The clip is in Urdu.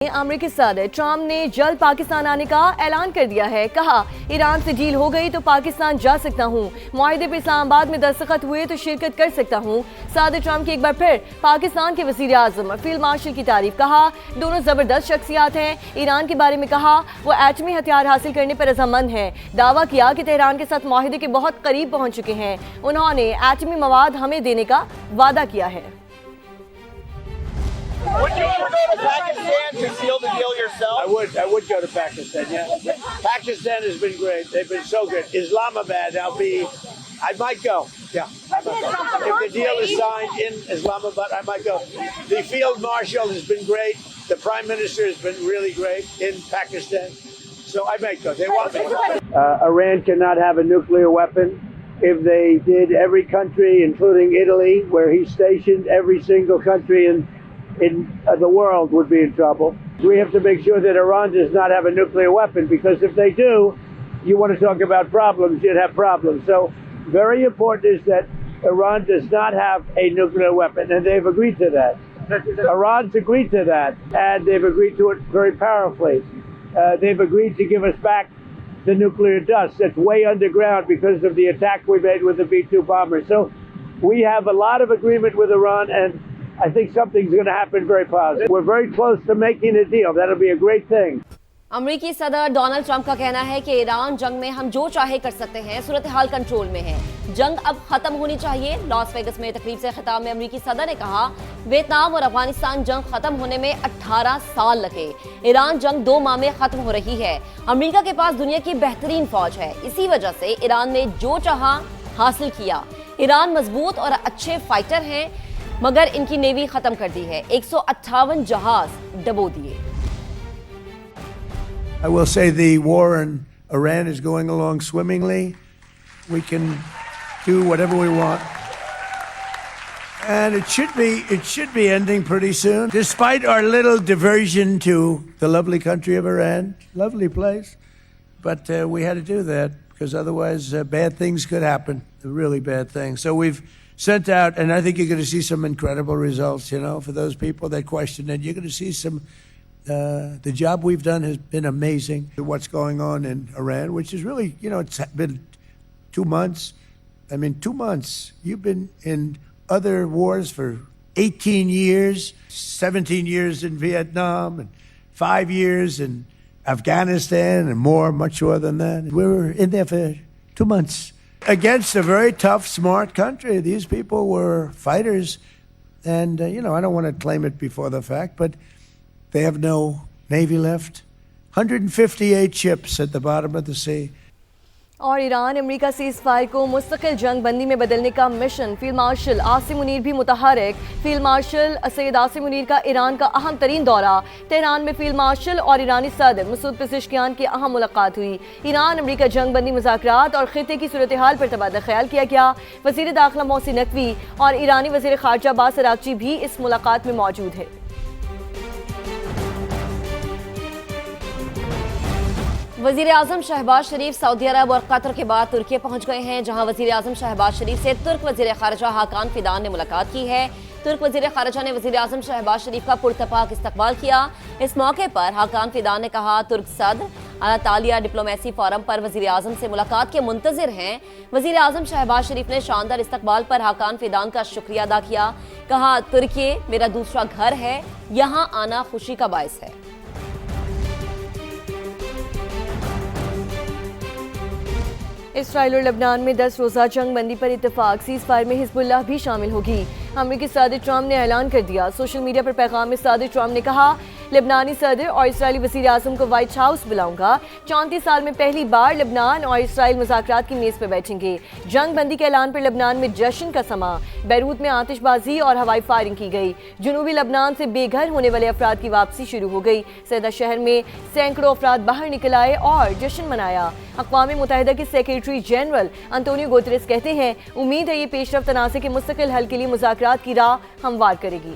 امریکی صدر ٹرمپ نے جلد پاکستان آنے کا اعلان کر دیا ہے. کہا ایران سے ڈیل ہو گئی تو پاکستان جا سکتا ہوں. معاہدے پر اسلام آباد میں دستخط ہوئے تو شرکت کر سکتا ہوں. صدر ٹرمپ کی ایک بار پھر پاکستان کے وزیر اعظم فیلڈ مارشل کی تعریف. کہا دونوں زبردست شخصیات ہیں. ایران کے بارے میں کہا وہ ایٹمی ہتھیار حاصل کرنے پر رضامند ہیں. دعویٰ کیا کہ تہران کے ساتھ معاہدے کے بہت قریب پہنچ چکے ہیں. انہوں نے ایٹمی مواد ہمیں دینے کا وعدہ کیا ہے. Would you ever go to Pakistan to seal the deal yourself? I would go to Pakistan, yeah. Pakistan has been great. They've been so good. Islamabad, I might go. Yeah. If the deal is signed in Islamabad, I might go. The field marshal has been great. The prime minister has been really great in Pakistan. So I might go. They want me. Iran cannot have a nuclear weapon. If they did, every country, including Italy, where he's stationed, every single country in the world would be in trouble. We have to make sure that Iran does not have a nuclear weapon, because if they do, you want to talk about problems, you'd have problems. So very important is that Iran does not have a nuclear weapon, and they've agreed to that. Iran's agreed to that, and they've agreed to it very powerfully. They've agreed to give us back the nuclear dust that's way underground because of the attack we made with the B-2 bomber. So we have a lot of agreement with Iran, and I think something's going to happen very positive. We're very close to making a deal. That'll be a great thing. امریکی صدر ڈونلڈ ٹرمپ کا کہنا ہے کہ ایران جنگ میں ہم جو چاہے کر سکتے ہیں. صورتحال کنٹرول میں ہے. جنگ اب ختم ہونی چاہیے. لاس ویگس میں تقریب سے خطاب میں امریکی صدر نے کہا ویتنام اور افغانستان جنگ ختم ہونے میں 18 سال لگے. ایران جنگ 2 ماہ میں ختم ہو رہی ہے. امریکہ کے پاس دنیا کی بہترین فوج ہے. اسی وجہ سے ایران نے جو چاہا حاصل کیا. ایران مضبوط اور اچھے فائٹر ہیں مگر ان کی نیوی ختم کر دی ہے. 158 جہاز ڈبو دیے. I will say the war in Iran is going along swimmingly. We can do whatever we want. And it should be ending pretty soon. Despite our little diversion to the lovely country of Iran, lovely place, but we had to do that because otherwise bad things could happen, really bad things. So we've sent out, and I think you're going to see some incredible results, for those people that question it. You're going to see some, the job we've done has been amazing. What's going on in Iran, which is really, it's been 2 months. I mean, 2 months. You've been in other wars for 18 years, 17 years in Vietnam, and 5 years in Afghanistan, and more, much more than that. We were in there for 2 months. Against a very tough, smart country. These people were fighters. And, I don't want to claim it before the fact, but they have no navy left. 158 ships at the bottom of the sea. اور ایران امریکہ سیز فائر کو مستقل جنگ بندی میں بدلنے کا mission. Field marshal Asim Munir بھی متحرک. فیلڈ مارشل سید عاصم منیر کا ایران کا اہم ترین دورہ. تہران میں فیلڈ مارشل اور ایرانی صدر مسعود پزشکیان کی اہم ملاقات ہوئی. ایران امریکہ جنگ بندی مذاکرات اور خطے کی صورتحال پر تبادلہ خیال کیا گیا. وزیر داخلہ محسن نقوی اور ایرانی وزیر خارجہ عباس اراغچی بھی اس ملاقات میں موجود ہیں. وزیر اعظم شہباز شریف سعودی عرب اور قطر کے بعد ترکی پہنچ گئے ہیں، جہاں وزیر اعظم شہباز شریف سے ترک وزیر خارجہ حاکان فیدان نے ملاقات کی ہے. ترک وزیر خارجہ نے وزیر اعظم شہباز شریف کا پرتپاک استقبال کیا. اس موقع پر حاکان فیدان نے کہا ترک صدر اناطالیہ ڈپلومیسی فورم پر وزیر اعظم سے ملاقات کے منتظر ہیں. وزیر اعظم شہباز شریف نے شاندار استقبال پر حاکان فیدان کا شکریہ ادا کیا. کہا ترکی میرا دوسرا گھر ہے، یہاں آنا خوشی کا باعث ہے. اسرائیل اور لبنان میں 10 روزہ جنگ بندی پر اتفاق. سیز فائر میں حزب اللہ بھی شامل ہوگی. امریکی صدر ٹرمپ نے اعلان کر دیا. سوشل میڈیا پر پیغام میں صدر ٹرمپ نے کہا لبنانی صدر اور اسرائیلی وزیر اعظم کو وائٹ ہاؤس بلاؤں گا. 34 سال میں پہلی بار لبنان اور اسرائیل مذاکرات کی میز پر بیٹھیں گے. جنگ بندی کے اعلان پر لبنان میں جشن کا سما. بیروت میں آتش بازی اور ہوائی فائرنگ کی گئی. جنوبی لبنان سے بے گھر ہونے والے افراد کی واپسی شروع ہو گئی. سیدہ شہر میں سینکڑوں افراد باہر نکل آئے اور جشن منایا. اقوام متحدہ کے سیکریٹری جنرل انتونیو گوتریس کہتے ہیں امید ہے یہ پیش رفت تنازع کے مستقل حل کے لیے مذاکرات کی راہ ہموار کرے گی.